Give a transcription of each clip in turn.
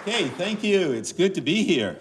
Okay, thank you. It's good to be here.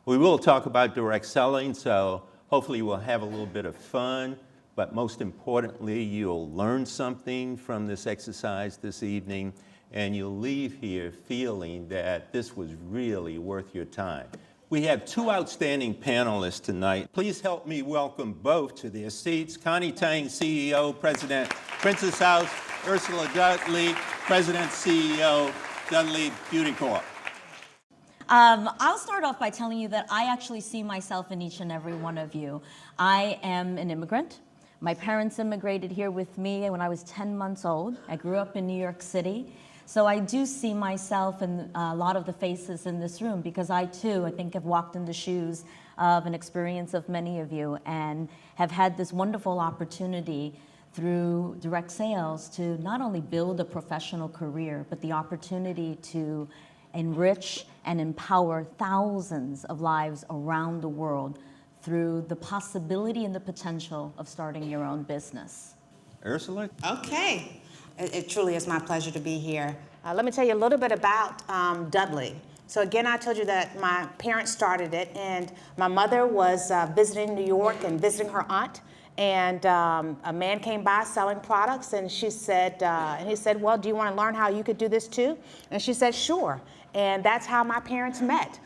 We will talk about direct selling, so hopefully we'll have a little bit of fun, but most importantly, you'll learn something from this exercise this evening, and you'll leave here feeling that this was really worth your time. We have two outstanding panelists tonight. Please help me welcome both to their seats. Connie Tang, CEO, President, Princess House; Ursula Dudley, President, CEO, Dudley Beauty Corp. I'll start off by telling you that I actually see myself in each and every one of you. I am an immigrant. My parents immigrated here with me when I was 10 months old. I grew up in New York City. So I do see myself in a lot of the faces in this room, because I too, I think, have walked in the shoes of an experience of many of you and have had this wonderful opportunity through direct sales to not only build a professional career, but the opportunity to enrich and empower thousands of lives around the world through the possibility and the potential of starting your own business. Ursula? Okay. It truly is my pleasure to be here. Let me tell you a little bit about Dudley. So again, I told you that my parents started it, and my mother was visiting New York and visiting her aunt, and a man came by selling products, and she said, and he said, well, do you want to learn how you could do this too? And she said, sure. And that's how my parents met,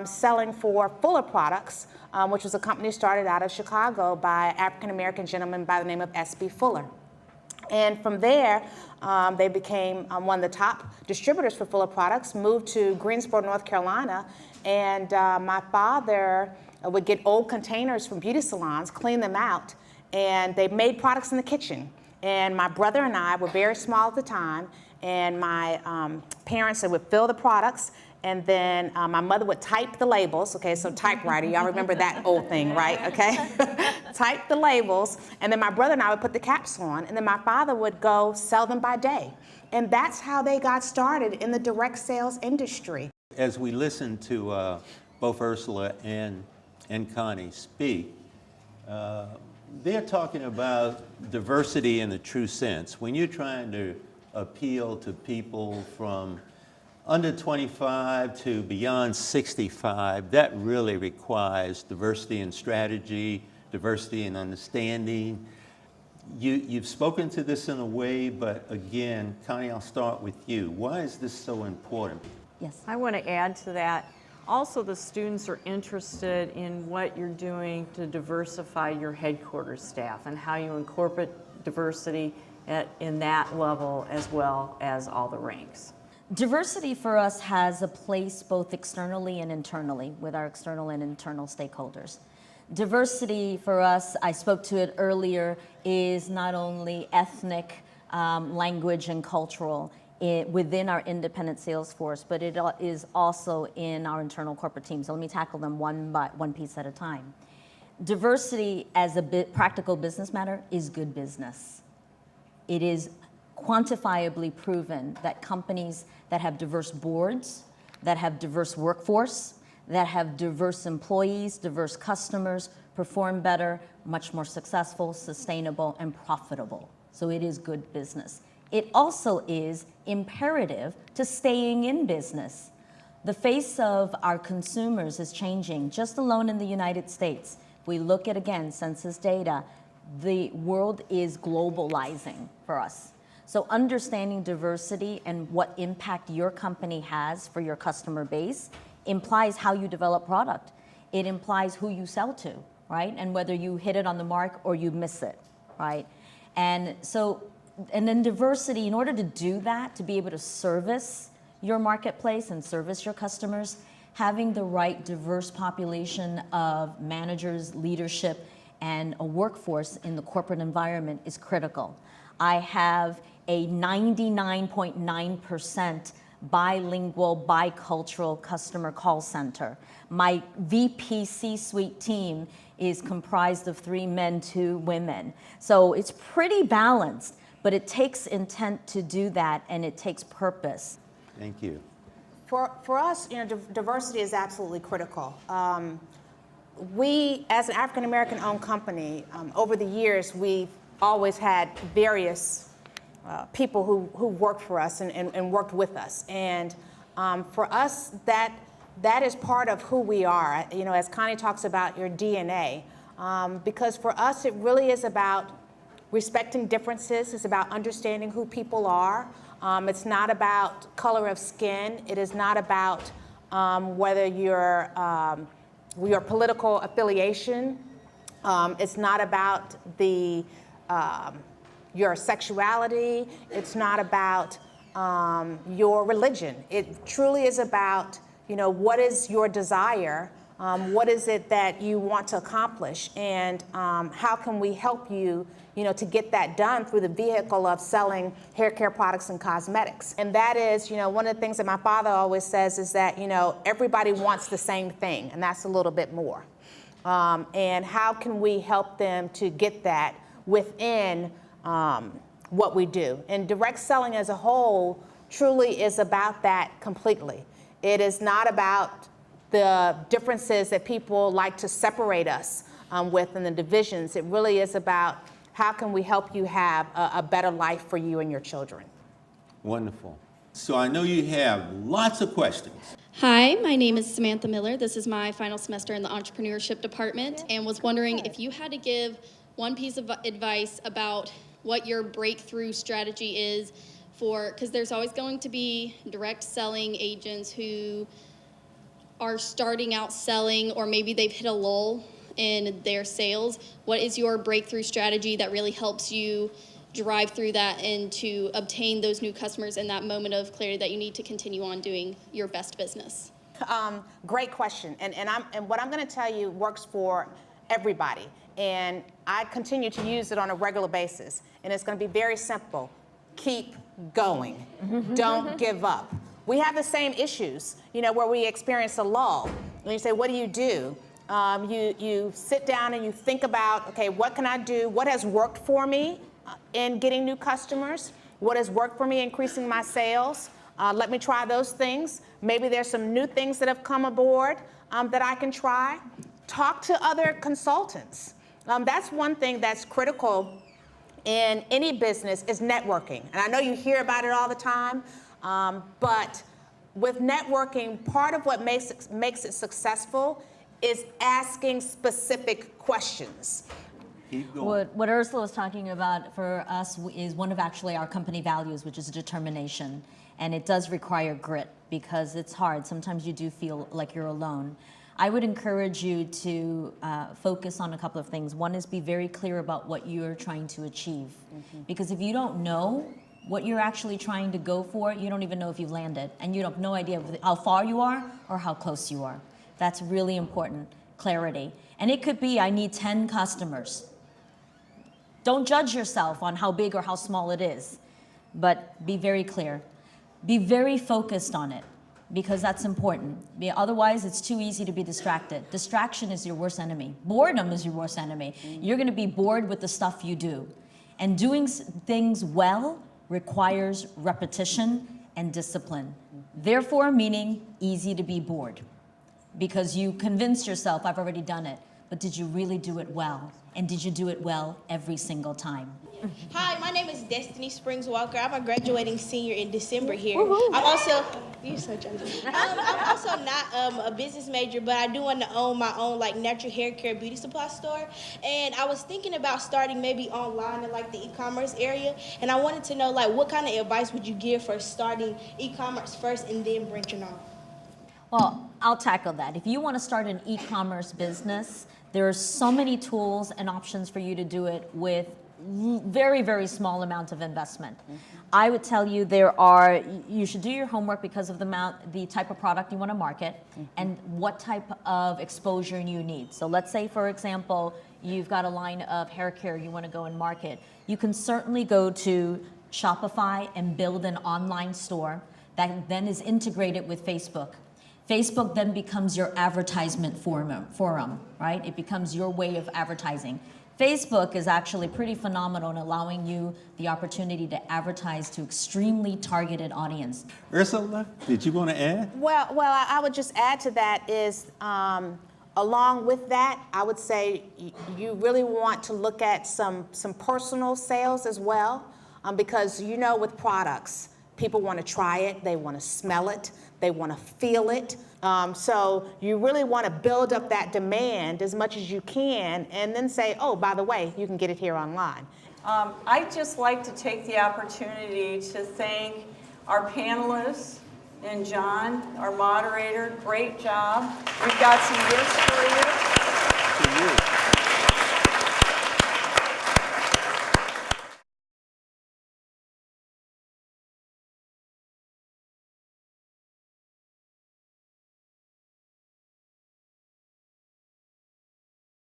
selling for Fuller Products, which was a company started out of Chicago by an African-American gentleman by the name of S.B. Fuller. And from there, they became one of the top distributors for Fuller Products, moved to Greensboro, North Carolina, and my father would get old containers from beauty salons, clean them out, and they made products in the kitchen. And my brother and I were very small at the time, and my parents would fill the products, and then my mother would type the labels. Okay, so typewriter, y'all remember that old thing, right? Okay, type the labels, and then my brother and I would put the caps on, and then my father would go sell them by day. And that's how they got started in the direct sales industry. As we listen to both Ursula and Connie speak, they're talking about diversity in the true sense. When you're trying to appeal to people from under 25 to beyond 65, that really requires diversity in strategy, diversity in understanding. You've spoken to this in a way, but again, Connie, I'll start with you. Why is this so important? Yes. I want to add to that. Also, the students are interested in what you're doing to diversify your headquarters staff and how you incorporate diversity in that level as well as all the ranks. Diversity for us has a place both externally and internally with our external and internal stakeholders. Diversity for us, I spoke to it earlier, is not only ethnic, language, and cultural within our independent sales force, but it is also in our internal corporate team. So let me tackle them one piece at a time. Diversity as a practical business matter is good business. It is quantifiably proven that companies that have diverse boards, that have diverse workforce, that have diverse employees, diverse customers, perform better, much more successful, sustainable, and profitable. So it is good business. It also is imperative to staying in business. The face of our consumers is changing. Just alone in the United States, if we look at, again, census data, the world is globalizing for us. So understanding diversity and what impact your company has for your customer base implies how you develop product. It implies who you sell to, right? And whether you hit it on the mark or you miss it, right? And then diversity, in order to do that, to be able to service your marketplace and service your customers, having the right diverse population of managers, leadership, and a workforce in the corporate environment is critical. I have a 99.9% bilingual, bicultural customer call center. My VP C-suite team is comprised of 3 men, 2 women. So it's pretty balanced, but it takes intent to do that, and it takes purpose. Thank you. For us, diversity is absolutely critical. We, as an African-American owned company, over the years, we've always had various people who worked for us and worked with us. And For us, that is part of who we are. You know, as Connie talks about your DNA, because for us, it really is about respecting differences. It's about understanding who people are. It's not about color of skin. It is not about whether your political affiliation. It's not about your sexuality. It's not about your religion. It truly is about, you know, what is your desire? What is it that you want to accomplish? And how can we help you, you know, to get that done through the vehicle of selling hair care products and cosmetics? And that is, you know, one of the things that my father always says is that, you know, everybody wants the same thing, and that's a little bit more. And how can we help them to get that within what we do? And direct selling as a whole truly is about that completely. It is not about the differences that people like to separate us with and the divisions. It really is about how can we help you have a better life for you and your children. Wonderful. So I know you have lots of questions. Hi, my name is Samantha Miller. This is my final semester in the Entrepreneurship department, and was wondering if you had to give one piece of advice about what your breakthrough strategy is for, because there's always going to be direct selling agents who are starting out selling, or maybe they've hit a lull in their sales. What is your breakthrough strategy that really helps you drive through that and to obtain those new customers in that moment of clarity that you need to continue on doing your best business? Great question. And what I'm going to tell you works for everybody. And I continue to use it on a regular basis. And it's going to be very simple. Keep going. Don't give up. We have the same issues, you know, where we experience a lull. And you say, what do? You sit down and you think about, okay, what can I do? What has worked for me in getting new customers? What has worked for me increasing my sales? Let me try those things. Maybe there's some new things that have come aboard that I can try. Talk to other consultants. That's one thing that's critical in any business is networking. And I know you hear about it all the time, but with networking, part of what makes it successful is asking specific questions. Keep going. What Ursula was talking about for us is one of actually our company values, which is determination. And it does require grit because it's hard. Sometimes you do feel like you're alone. I would encourage you to focus on a couple of things. One is be very clear about what you're trying to achieve. Because if you don't know what you're actually trying to go for, you don't even know if you've landed. And you have no idea how far you are or how close you are. That's really important, clarity. And it could be, I need 10 customers. Don't judge yourself on how big or how small it is, but be very clear. Be very focused on it, because that's important. Otherwise, it's too easy to be distracted. Distraction is your worst enemy. Boredom is your worst enemy. You're gonna be bored with the stuff you do. And doing things well requires repetition and discipline. Therefore, meaning easy to be bored, because you convinced yourself, I've already done it. But did you really do it well? And did you do it well every single time? Hi, my name is Destiny Springs Walker. I'm a graduating senior in December here. I'm also, you're so jealous. I'm also not a business major, but I do want to own my own like natural hair care beauty supply store. And I was thinking about starting maybe online in like the e-commerce area. And I wanted to know like what kind of advice would you give for starting e-commerce first and then branching off? Well, I'll tackle that. If you want to start an e-commerce business, there are so many tools and options for you to do it with very, very small amount of investment. I would tell you you should do your homework because of the type of product you want to market and what type of exposure you need. So let's say, for example, you've got a line of hair care you want to go and market. You can certainly go to Shopify and build an online store that then is integrated with Facebook. Facebook then becomes your advertisement forum, right? It becomes your way of advertising. Facebook is actually pretty phenomenal in allowing you the opportunity to advertise to extremely targeted audience. Ursula, did you want to add? Well, I would just add to that is, along with that, I would say you really want to look at some personal sales as well, because you know with products, People want to try it, they want to smell it, they want to feel it. So you really want to build up that demand as much as you can and then say, oh, by the way, you can get it here online. I'd just like to take the opportunity to thank our panelists and John, our moderator. Great job. We've got some gifts for you. To you.